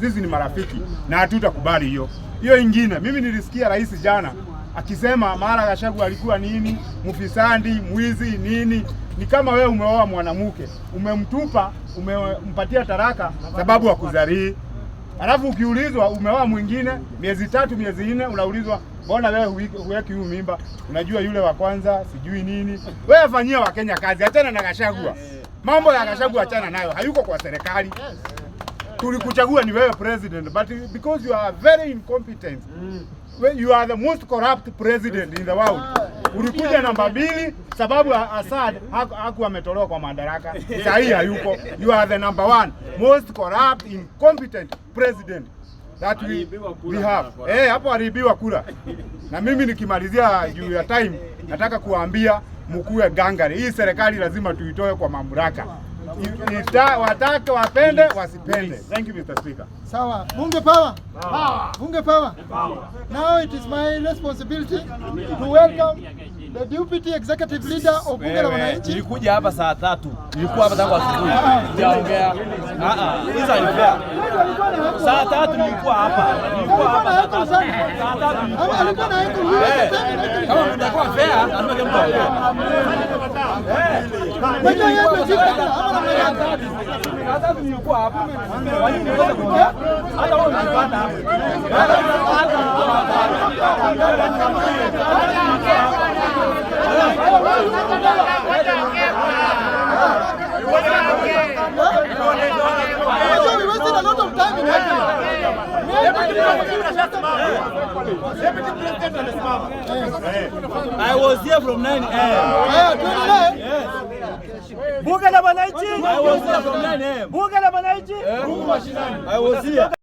Sisi ni marafiki na hatutakubali hiyo. Hiyo ingine, mimi nilisikia rais jana akisema Mara Gachagua alikuwa nini, mfisadi, mwizi nini. Ni kama wewe umeoa mwanamke, umemtupa, umempatia taraka sababu ya kuzaa. Alafu ukiulizwa umeoa mwingine miezi 3 miezi 4, unaulizwa mbona wewe huweki huyu mimba? Unajua yule wa kwanza sijui nini. Wewe fanyia Wakenya kazi, achana na Gachagua. Mambo ya Gachagua achana nayo, hayuko kwa serikali. Tulikuchagua ni wewe president, but because you are very incompetent, you are the most corrupt president in the world. Ulikuja namba 2 sababu Assad hakuwa ametolewa kwa madaraka. Sasa hii hayuko. You are the number 1 most corrupt, incompetent president that we have. Hapo aliibiwa kura. Na mimi nikimalizia juu ya time, nataka kuambia mkuu gangari, hii serikali lazima tuitoe kwa mamlaka. Watake wapende wasipende. Thank you, Mr. Speaker. Sawa. Bunge power. Bunge power. Now it is my responsibility to welcome the deputy executive leader of Bunge la Wananchi. Nilikuja hapa saa 3. Nilikuwa hapa tangu asubuhi. Sijaongea. Hizo alifaa. Saa 3 nilikuwa hapa. Nilikuwa hapa saa 3. Alikuwa na yako. Kama mtakuwa fair, lazima mtu aongee. Wewe yako sika. Hata nilikuwa hapa. Kwa nini unaweza kuja? Hata wewe unapata. I was here from 9 a.m. Bunge la Wananchi. I was here from 9 a.m. Bunge la Wananchi. I was here.